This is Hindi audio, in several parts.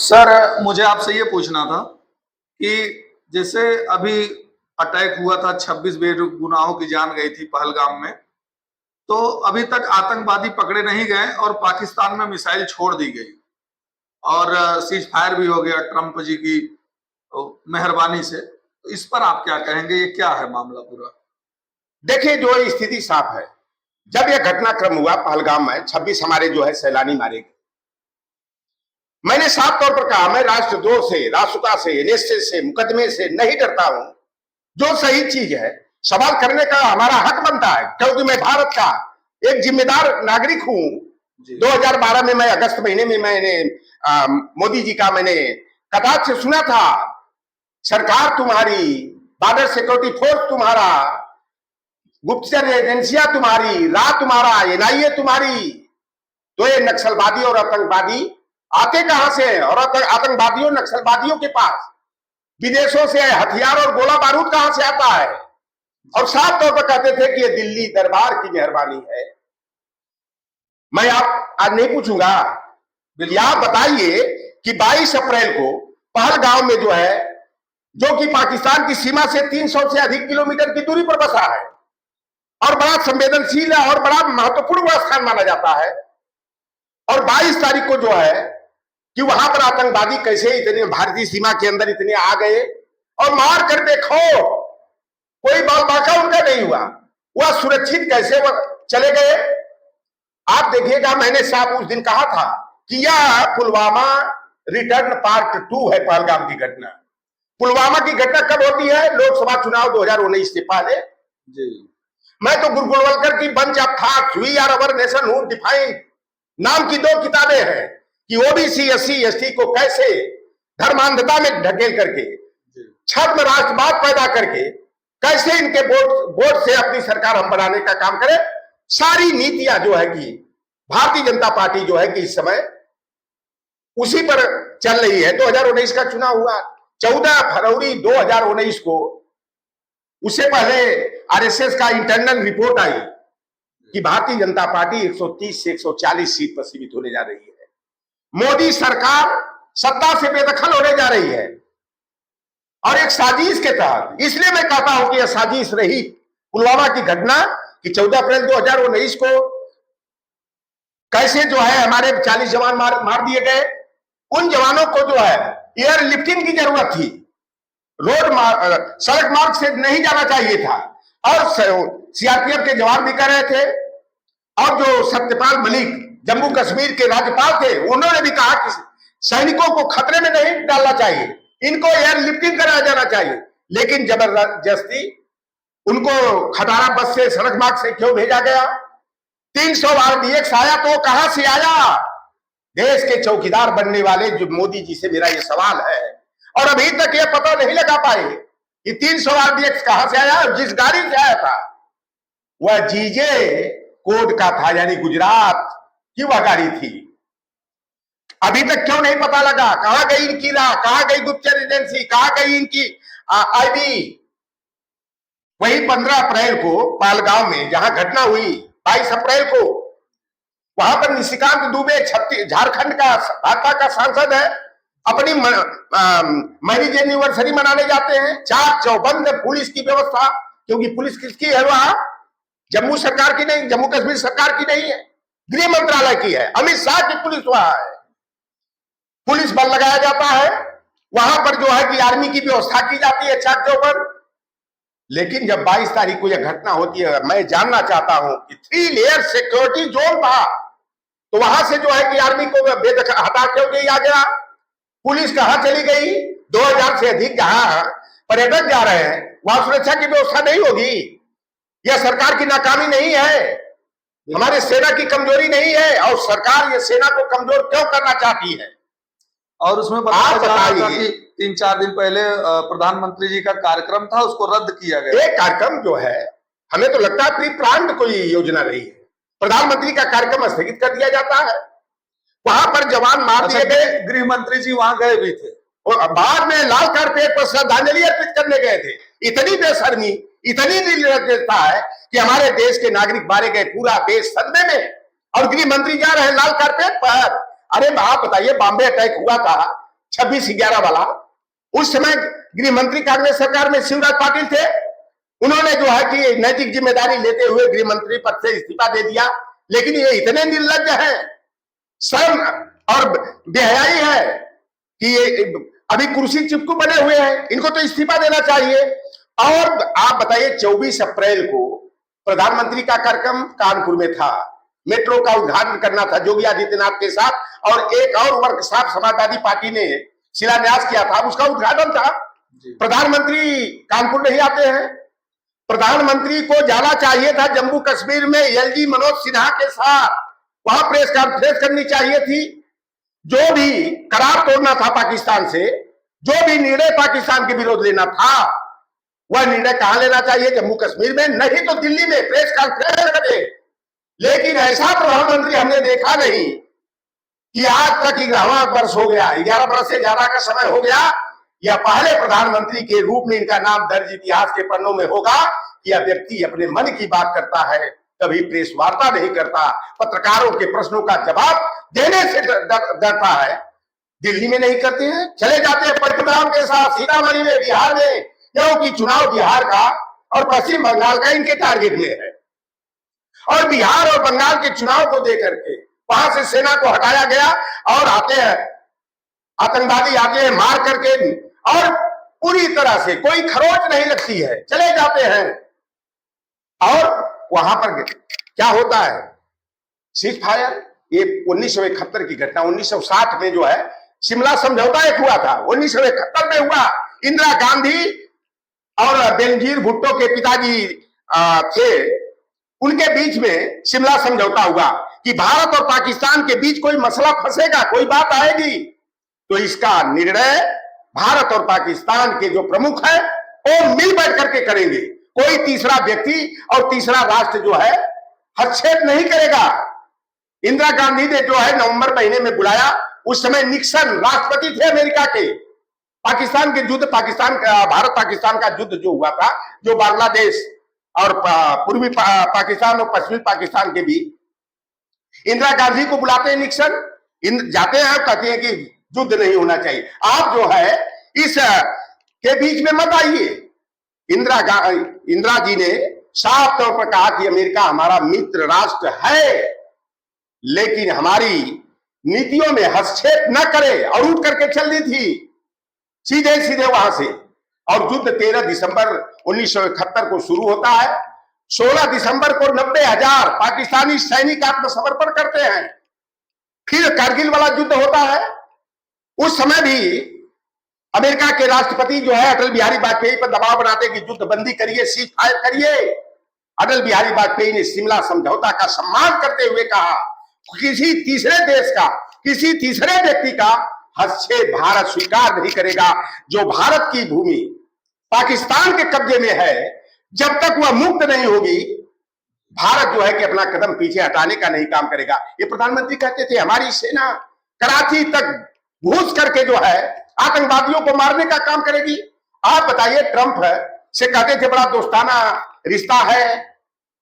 सर, मुझे आपसे ये पूछना था कि जैसे अभी अटैक हुआ था, 26 बेगुनाहों की जान गई थी पहलगाम में, तो अभी तक आतंकवादी पकड़े नहीं गए और पाकिस्तान में मिसाइल छोड़ दी गई और सीज फायर भी हो गया ट्रंप जी की मेहरबानी से। तो इस पर आप क्या कहेंगे? ये क्या है मामला पूरा? देखिए, जो स्थिति साफ है। जब यह घटनाक्रम हुआ पहलगाम में 26 हमारे जो है सैलानी मारे गए, मैंने साफ तौर पर कहा मैं राष्ट्रद्रोह से, राष्ट्रता से, एनएसए से, मुकदमे से नहीं डरता हूं। जो सही चीज है सवाल करने का हमारा हक बनता है, क्योंकि मैं भारत का एक जिम्मेदार नागरिक हूं। 2012 में मैं अगस्त महीने में मैंने मोदी जी का मैंने कटाक्ष से सुना था, सरकार तुम्हारी, बॉर्डर सिक्योरिटी फोर्स तुम्हारा, गुप्तचर एजेंसियां तुम्हारी, रा तुम्हारा, एनआईए तुम्हारी। तो ये नक्सलवादी और आतंकवादी आते कहां से हैं? और आतंकवादियों नक्सलवादियों के पास विदेशों से हथियार और गोला बारूद कहां से आता है? और साफ तौर पर कहते थे कि ये दिल्ली दरबार की मेहरबानी है। मैं आप आज नहीं पूछूंगा, आप बताइए कि 22 अप्रैल को पहलगांव में जो है, जो कि पाकिस्तान की सीमा से 300 से अधिक किलोमीटर की दूरी पर बसा है और बड़ा संवेदनशील है और बड़ा महत्वपूर्ण स्थान माना जाता है, और 22 तारीख को जो है कि वहां पर आतंकवादी कैसे इतने भारतीय सीमा के अंदर इतने आ गए और मार कर देखो कोई बाल बाका उनका नहीं हुआ, वह सुरक्षित कैसे वह चले गए। आप देखिएगा, मैंने साफ उस दिन कहा था कि यह पुलवामा रिटर्न पार्ट 2 है पहलगाम की घटना। पुलवामा की घटना कब होती है? लोकसभा चुनाव 2019 से पहले जी। मैं तो गुरु गोलवलकर की bunch of thoughts we or our nationhood defined नाम की 2 किताबें हैं कि ओबीसी एससी एसटी को कैसे धर्मांधता में ढकेल करके, छद्म राष्ट्रवाद पैदा करके कैसे इनके वोट से अपनी सरकार हम बनाने का काम करें। सारी नीतियां जो है कि भारतीय जनता पार्टी जो है कि इस समय उसी पर चल रही है। 2019 का चुनाव हुआ 14 फरवरी 2019 को, उससे पहले आरएसएस का इंटरनल रिपोर्ट आई कि भारतीय जनता पार्टी 130 से 140 सीट पर सीमित होने जा रही है। मोदी सरकार सत्ता से बेदखल होने जा रही है और एक साजिश के तहत। इसलिए मैं कहता हूं कि यह साजिश रही पुलवामा की घटना कि 14 अप्रैल 2019 को कैसे जो है हमारे 40 जवान मार दिए गए। उन जवानों को जो है एयर लिफ्टिंग की जरूरत थी, सड़क मार्ग से नहीं जाना चाहिए था, और सीआरपीएफ के जवान भी कर रहे थे। और जो सत्यपाल मलिक जम्मू कश्मीर के राज्यपाल थे, उन्होंने भी कहा कि सैनिकों को खतरे में नहीं डालना चाहिए, इनको एयर लिफ्टिंग कराया जाना चाहिए। लेकिन जबरदस्ती उनको खटारा बस से, सड़क मार्ग से क्यों भेजा गया? 300 RDX आया तो कहां से आया? देश के चौकीदार बनने वाले जो मोदी जी से मेरा ये सवाल है, और अभी तक ये पता नहीं लगा पाए कि 300 RDX कहां से आया। और जिस गाड़ी से आया था वह जीजे कोड का था, यानी गुजरात की वह गाड़ी थी। अभी तक क्यों नहीं पता लगा? कहां गई इनकी राह, कहां गई गुप्तचर एजेंसी, कहां गई इनकी आईबी? वही 15 अप्रैल को पहलगांव में जहां घटना हुई, 22 अप्रैल को वहां पर निशिकांत दुबे झारखंड का भाजपा का सांसद है, अपनी मैरिज एनिवर्सरी मनाने जाते हैं। चाक चौबंद पुलिस की व्यवस्था, क्योंकि पुलिस किसकी है? वहां जम्मू सरकार की नहीं, जम्मू कश्मीर सरकार की नहीं है, गृह मंत्रालय की है। अमित शाह की पुलिस वहां है, पुलिस बल लगाया जाता है वहां पर, जो है कि आर्मी की व्यवस्था की जाती है चाक चौबंद। लेकिन जब 22 तारीख को यह घटना होती है, मैं जानना चाहता हूं कि 3 लेयर सिक्योरिटी जोन था, तो वहां से जो है कि आर्मी को बेदखल हटा क्यों दिया गया? पुलिस कहां चली गई? 2000 से अधिक जहां पर्यटक जा रहे हैं वहां सुरक्षा की व्यवस्था नहीं होगी? यह सरकार की नाकामी नहीं है, हमारे सेना की कमजोरी नहीं है, और सरकार ये सेना को कमजोर क्यों करना चाहती है? और उसमें बताया जा रहा था कि 3-4 दिन पहले प्रधानमंत्री जी का कार्यक्रम था, उसको रद्द किया गया। एक कार्यक्रम जो है, हमें तो लगता है प्री प्लान्ड कोई योजना रही है। प्रधानमंत्री का कार्यक्रम स्थगित कर दिया जाता है, वहां पर जवान मार दिए गए। गृह मंत्री जी वहां गए भी थे और बाद में लाल कारपेट पर श्रद्धांजलि अर्पित करने गए थे। इतनी बेशर्मी, इतनी निर्लज्जता है कि हमारे देश के नागरिक मारे गए, पूरा देश सदमे में, और गृह मंत्री जा रहे हैं लाल कारपेट पर। अरे आप बताइए, बॉम्बे अटैक हुआ था 26/11 वाला। उस समय गृह मंत्री कांग्रेस सरकार में शिवराज पाटिल थे। उन्होंने जो है कि नैतिक जिम्मेदारी लेते हुए गृह मंत्री पद से इस्तीफा दे दिया। लेकिन ये इतने निर्लज्ज हैं, शर्म और बेहयाई है कि ये अभी कुर्सी चिपकू बने हुए हैं। इनको तो इस्तीफा देना चाहिए। और आप बताइए, 24 अप्रैल को प्रधानमंत्री का कार्यक्रम कानपुर में था। मेट्रो का उद्घाटन करना था योगी आदित्यनाथ के साथ, और एक और वर्कशॉप समाजवादी पार्टी ने शिलान्यास किया था, उसका उद्घाटन था। प्रधानमंत्री कानपुर नहीं आते हैं। प्रधानमंत्री को जाना चाहिए था जम्मू कश्मीर में एलजी मनोज सिन्हा के साथ, वहां प्रेस कॉन्फ्रेंस करनी चाहिए थी। जो भी करार तोड़ना था पाकिस्तान से, जो भी निर्णय पाकिस्तान के विरोध लेना था, वह निर्णय कहां लेना चाहिए? जम्मू कश्मीर में, नहीं तो दिल्ली में प्रेस कॉन्फ्रेंस करे। लेकिन ऐसा प्रधानमंत्री हमने देखा नहीं कि आज तक 11वां वर्ष हो गया, 11 वर्ष से ज्यादा का समय हो गया, यह पहले प्रधानमंत्री के रूप में इनका नाम दर्ज इतिहास के पन्नों में होगा। यह व्यक्ति अपने मन की बात करता है, कभी प्रेस वार्ता नहीं करता, पत्रकारों के प्रश्नों का जवाब देने से डरता है। दिल्ली में नहीं करते हैं, चले जाते हैं पटनाम के साथ सीतामढ़ी में, बिहार में, क्योंकि चुनाव बिहार का और पश्चिम बंगाल का इनके टारगेट में है। और बिहार और बंगाल के चुनाव को देकर के वहां से सेना को हटाया गया, और आते हैं आतंकवादी, आते हैं मार करके, और पूरी तरह से कोई खरोच नहीं लगती है, चले जाते हैं। और वहां पर क्या होता है? Cease fire. ये 1971 की घटना। 1960 में जो है शिमला समझौता एक हुआ था, 1971 में हुआ। इंदिरा गांधी और बेनजीर भुट्टो के पिताजी थे, उनके बीच में शिमला समझौता हुआ कि भारत और पाकिस्तान के बीच कोई मसला फंसेगा, कोई बात आएगी, तो इसका निर्णय भारत और पाकिस्तान के जो प्रमुख है वो मिल बैठ करके करेंगे। कोई तीसरा व्यक्ति और तीसरा राष्ट्र जो है हस्तक्षेप नहीं करेगा। इंदिरा गांधी ने जो है नवंबर महीने में बुलाया। उस समय निक्सन राष्ट्रपति थे अमेरिका के। पाकिस्तान के युद्ध, भारत पाकिस्तान का युद्ध जो हुआ था, जो बांग्लादेश और पूर्वी पाकिस्तान और पश्चिमी पाकिस्तान के बीच, इंदिरा गांधी को बुलाते हैं निक्सन, जाते हैं, कहते हैं कि युद्ध नहीं होना चाहिए, आप जो है इस के बीच में मत आइए। इंदिरा जी ने साफ तौर पर कहा कि अमेरिका हमारा मित्र राष्ट्र है, लेकिन हमारी नीतियों में हस्तक्षेप न करे, और उठ करके चल दी थी सीधे सीधे वहां से। और युद्ध 13 दिसंबर 1971 को शुरू होता है। 16 दिसंबर को 90,000 पाकिस्तानी सैनिक आत्मसमर्पण करते हैं। फिर कारगिल वाला युद्ध होता है। उस समय भी अमेरिका के राष्ट्रपति जो है अटल बिहारी वाजपेयी पर दबाव बनाते कि युद्ध बंदी करिए, सीज फायर करिए। अटल बिहारी वाजपेयी ने शिमला समझौता का सम्मान करते हुए कहा, किसी तीसरे देश का, किसी तीसरे व्यक्ति का हस्तक्षेप भारत स्वीकार नहीं करेगा। जो भारत की भूमि पाकिस्तान के कब्जे में है, जब तक वह मुक्त नहीं होगी, भारत जो है कि अपना कदम पीछे हटाने का नहीं काम करेगा। ये प्रधानमंत्री कहते थे। हमारी सेना कराची तक घुस करके जो है आतंकवादियों को मारने का काम करेगी। आप बताइए, ट्रंप से कहते थे बड़ा दोस्ताना रिश्ता है,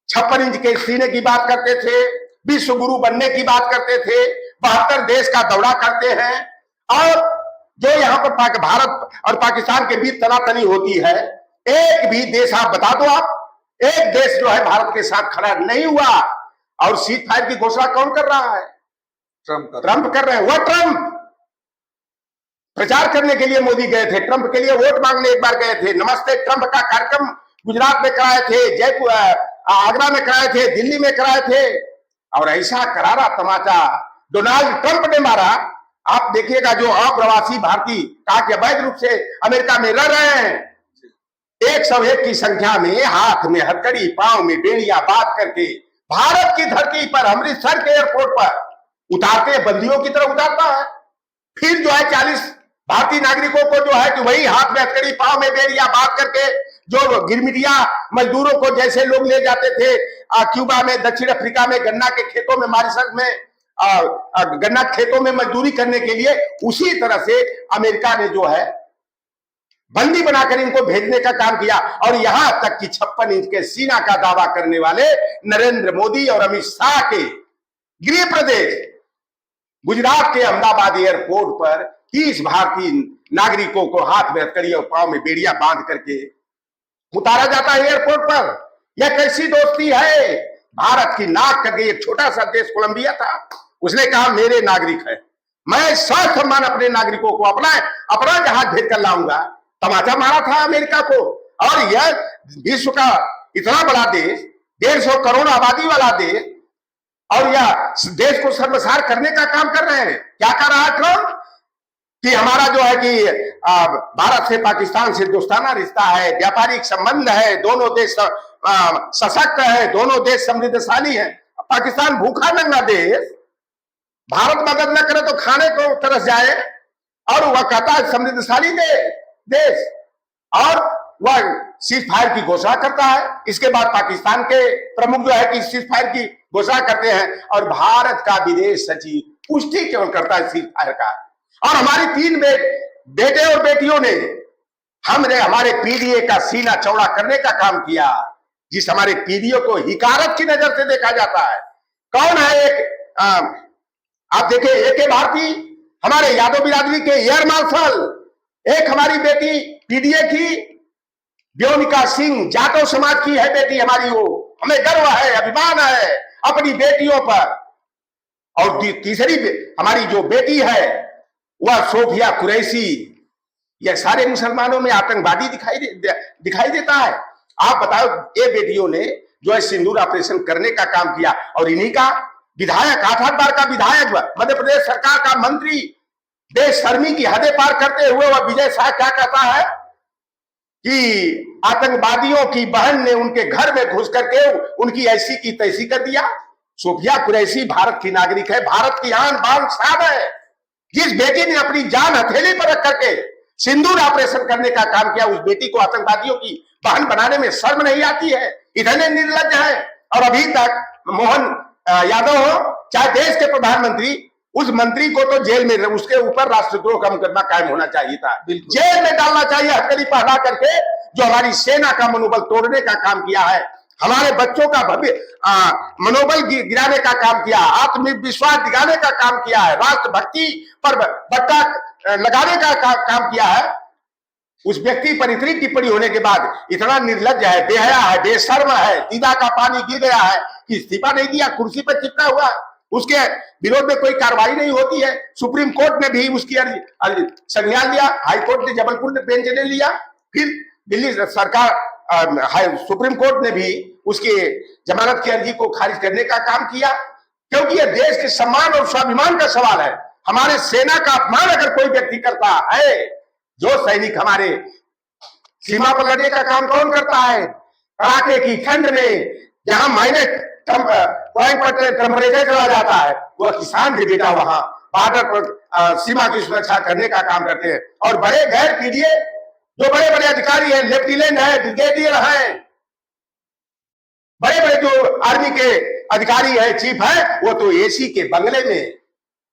56 इंच के सीने की बात करते थे, विश्व गुरु बनने की बात करते थे, 72 देश का दौरा करते हैं, और जो यहाँ पर भारत और पाकिस्तान के बीच तनातनी होती है, एक भी देश आप बता दो, आप एक देश जो है भारत के साथ खड़ा नहीं हुआ। और सीज फायर की घोषणा कौन कर रहा है? ट्रंप कर रहे हैं। वह ट्रंप प्रचार करने के लिए मोदी गए थे, ट्रंप के लिए वोट मांगने एक बार गए थे। नमस्ते ट्रंप का कार्यक्रम गुजरात में कराए थे, जयपुर, आगरा में कराए थे, दिल्ली में कराए थे, और ऐसा करारा तमाचा डोनाल्ड ट्रंप ने मारा। आप देखिएगा, जो अप्रवासी भारतीय कहा कि अवैध रूप से अमेरिका में रह रहे हैं, 101 की संख्या में, हाथ में हथकड़ी, पांव में बेड़ियां बांध करके भारत की धरती पर, अमृतसर के एयरपोर्ट पर उतारते, बंदियों की तरह उतारता है। फिर जो है 40 भारतीय नागरिकों को जो है कि वही हाथ में हथकड़ी, पांव में बेड़ियां बांध करके, जो गिरमिटिया मजदूरों को जैसे लोग ले जाते थे क्यूबा में, दक्षिण अफ्रीका में, गन्ना के खेतों में, मॉरिशस में गन्ना खेतों में मजदूरी करने के लिए, उसी तरह से अमेरिका ने जो है बंदी बनाकर इनको भेजने का काम किया। और यहां तक कि 56 इंच के सीना का दावा करने वाले नरेंद्र मोदी और अमित शाह के गृह प्रदेश गुजरात के अहमदाबाद एयरपोर्ट पर 30 भारतीय नागरिकों को हाथ में हथकड़ी और पांव में बेड़ियां बांध करके उतारा जाता है एयरपोर्ट पर। यह कैसी दोस्ती है? भारत की नाक करके एक छोटा सा देश कोलंबिया था, उसने कहा मेरे नागरिक है, मैं ससम्मान अपने नागरिकों को अपना जहाज भेज कर लाऊंगा। तमाचा मारा था अमेरिका को। और यह विश्व का इतना बड़ा देश, 150 करोड़ आबादी वाला देश, और यह देश को सर्वसार करने का काम कर रहे हैं। क्या कर रहा है ट्रंप कि हमारा जो है कि भारत से पाकिस्तान से दोस्ताना रिश्ता है, व्यापारिक संबंध है, दोनों देश सशक्त है, दोनों देश समृद्धशाली है। पाकिस्तान भूखा नंगा देश, भारत मदद न करे तो खाने को तरस जाए, और वह कहता है समृद्धशाली देश, और वह सीज फायर की घोषणा करता है। इसके बाद पाकिस्तान के प्रमुख जो है कि सीज फायर की घोषणा करते हैं, और भारत का विदेश सचिव पुष्टि केवल करता है सीज फायर का। और हमारी 3 बेटे और बेटियों ने हमने हमारे पीडीए का सीना चौड़ा करने का काम किया। जिस हमारे पीडीए को हिकारत की नजर से देखा जाता है। कौन है एक आप देखिए, एक भारती हमारे यादव बिरादरी के एयर मार्शल, एक हमारी बेटी पीडीए की व्योमिका सिंह, जाटव समाज की है बेटी हमारी। वो हमें गर्व है, अभिमान है अपनी बेटियों पर। और तीसरी हमारी जो बेटी है वह सोफिया कुरैशी। यह सारे मुसलमानों में आतंकवादी दिखाई देता है। आप बताओ, ये बेटियों ने जो है सिंदूर ऑपरेशन करने का काम किया, और इन्हीं का विधायक, 8 बार का विधायक, मध्य प्रदेश सरकार का मंत्री, बेशर्मी की हदें पार करते हुए वह विजय शाह क्या कहता है कि आतंकवादियों की बहन ने उनके घर में घुस करके उनकी ऐसी की तैसी कर दिया। सोफिया कुरैशी भारत की नागरिक है, भारत की आन बान शान है। जिस बेटी ने अपनी जान हथेली पर रख करके सिंदूर ऑपरेशन करने का काम किया, उस बेटी को आतंकवादियों की बहन बनाने में शर्म नहीं आती है? इतने निर्लज्ज है। और अभी तक मोहन यादव हो चाहे देश के प्रधानमंत्री, उस मंत्री को तो जेल में, उसके ऊपर राष्ट्रद्रोह का मुकदमा कायम होना चाहिए था, जेल में डालना चाहिए हथकड़ी पहना करके। जो हमारी सेना का मनोबल तोड़ने का काम किया है, हमारे बच्चों का मनोबल गिराने का काम किया, आत्मविश्वास दिखाने का काम किया है, राष्ट्रभक्ति पर बट्टा लगाने का काम किया है। उस व्यक्ति पर इतनी टिप्पणी होने के बाद इतना निर्लज्ज है, बेहया है, बेशर्म है, दीदा का पानी गिर गया है कि इस्तीफा नहीं दिया, कुर्सी पर चिपका हुआ, उसके विरोध में कोई कार्रवाई नहीं होती है। सुप्रीम कोर्ट ने भी उसकी संज्ञान लिया, हाई कोर्ट ने, जबलपुर ने बेंच ने लिया, फिर दिल्ली सरकार सुप्रीम कोर्ट ने भी उसके जमानत की अर्जी को खारिज करने का काम किया। क्योंकि यह देश के सम्मान और स्वाभिमान का सवाल है। हमारे सेना का अपमान अगर कोई व्यक्ति करता है, जो सैनिक हमारे सीमा पर लड़ने का काम कौन करता है? कड़ाके की ठंड में जहां माइनस टेम्परेचर चला जाता है, वह किसान भी बेटा वहां बॉर्डर पर सीमा की सुरक्षा करने का काम करते हैं। और बड़े गैर पीडीए जो बड़े बड़े अधिकारी हैं, लेफ्टिनेंट है, ब्रिगेडियर है, बड़े बड़े जो आर्मी के अधिकारी है, चीफ है, वो तो एसी के बंगले में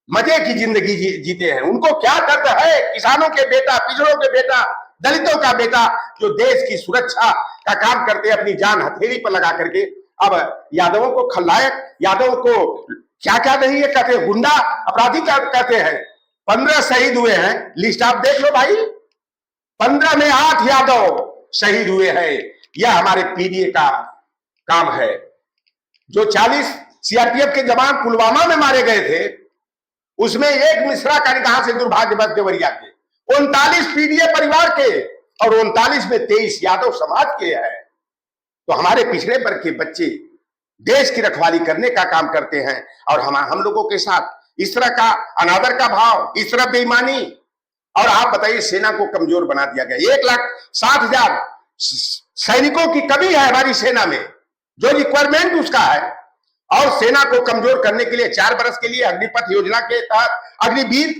मजे की जिंदगी जीते हैं। उनको क्या दर्द है? किसानों के बेटा, पिछड़ों के बेटा, दलितों का बेटा जो देश की सुरक्षा का काम करते हैं अपनी जान हथेली पर लगा करके। अब यादवों को खलनायक, यादव को क्या क्या नहीं है कहते, गुंडा अपराधी क्या कहते हैं। 15 शहीद हुए हैं, लिस्ट आप देख लो भाई, 15 में 8 यादव शहीद हुए हैं। यह हमारे पीडीए का काम है। जो 40 सीआरपीएफ के जवान पुलवामा में मारे गए थे, उसमें एक मिश्रा का निगाह से दुर्भाग्यवश देवरिया के, 39 पीडीए परिवार के, और 39 में 23 यादव समाज के हैं। तो हमारे पिछड़े वर्ग के बच्चे देश की रखवाली करने का काम करते हैं, और हम लोगों के साथ इस तरह का अनादर का भाव, इस तरह बेईमानी। और आप बताइए, सेना को कमजोर बना दिया गया। 1,60,000 सैनिकों की कमी है हमारी सेना में, जो रिक्वायरमेंट उसका है। और सेना को कमजोर करने के लिए 4 वर्ष के लिए अग्निपथ योजना के तहत अग्निवीर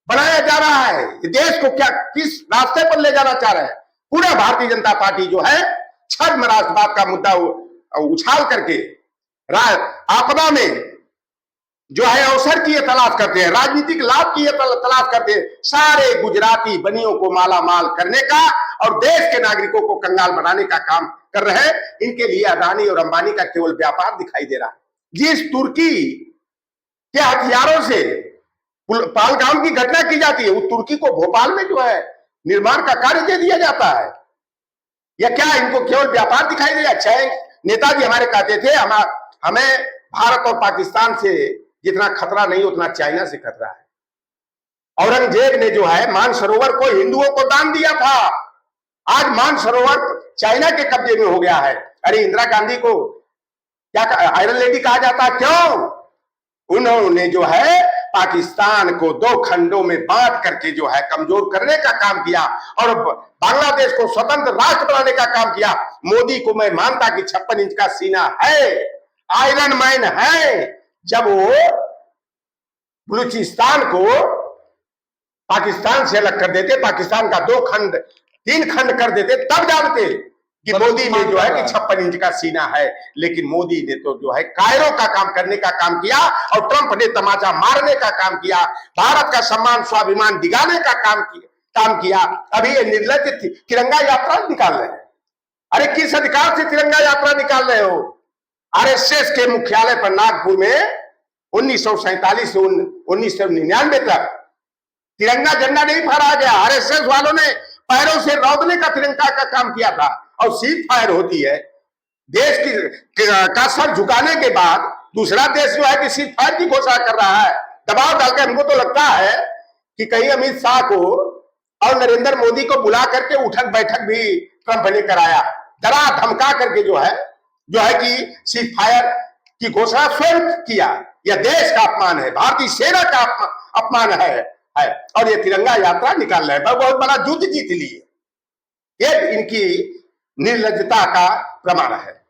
बनाया जा रहा है। देश को क्या किस रास्ते पर ले जाना चाह रहे हैं? पूरा भारतीय जनता पार्टी जो है छद्म राष्ट्रवाद का मुद्दा उछाल करके आपदा में जो है अवसर की तलाश करते हैं, राजनीतिक लाभ की तलाश करते हैं, सारे गुजराती बनियों को माला माल करने का और देश के नागरिकों को कंगाल बनाने का काम कर रहे हैं। इनके लिए अदानी और अंबानी का केवल व्यापार दिखाई दे रहा है। जिस तुर्की के हथियारों से पहलगाम की घटना की जाती है, वो तुर्की को भोपाल में जो है निर्माण का कार्य दे दिया जाता है। या क्या इनको केवल व्यापार दिखाई दिया? चाहे नेताजी हमारे कहते थे हमें भारत और पाकिस्तान से जितना खतरा नहीं उतना चाइना से खतरा है। औरंगजेब ने जो है मानसरोवर को हिंदुओं को दान दिया था, आज मानसरोवर चाइना के कब्जे में हो गया है। अरे इंदिरा गांधी को क्या आयरन लेडी कहा जाता है? क्यों? उन्होंने जो है पाकिस्तान को दो खंडों में बांट करके जो है कमजोर करने का काम किया और बांग्लादेश को स्वतंत्र राष्ट्र बनाने का काम किया। मोदी को मैं मानता कि 56 इंच का सीना है, आयरन मैन है। जब वो बलूचिस्तान को पाकिस्तान से अलग कर देते, पाकिस्तान का 3 खंड कर देते, तब जानते कि मोदी में जो है कि 56 इंच का सीना है। लेकिन मोदी ने तो जो है कायरों का काम करने का काम किया और ट्रंप ने तमाचा मारने का काम किया, भारत का सम्मान स्वाभिमान दिगाने का काम किया। अभी ये निर्लज तिरंगा यात्रा निकाल रहे हैं। अरे किस अधिकार से तिरंगा यात्रा निकाल रहे हो? आरएसएस के मुख्यालय पर नागपुर में 1947 से 1999 तक तिरंगा झंडा नहीं फहराया गया। आरएसएस वालों ने पैरों से रौदने का तिरंगा का काम किया था। और सीज फायर होती है, देश का सर झुकाने के बाद दूसरा देश जो है कि सीज फायर की घोषणा कर रहा है, दबाव डालकर। हमको तो लगता है कि कहीं अमित शाह को और नरेंद्र मोदी को बुला करके उठक बैठक भी ट्रंप ने कराया, डरा धमका करके जो है कि सीज फायर की घोषणा स्वयं किया। यह देश का अपमान है, भारतीय सेना का अपमान है। और ये तिरंगा यात्रा निकाल रहे हैं, बहुत बड़ा युद्ध जीत लिए। ये इनकी निर्लज्जता का प्रमाण है।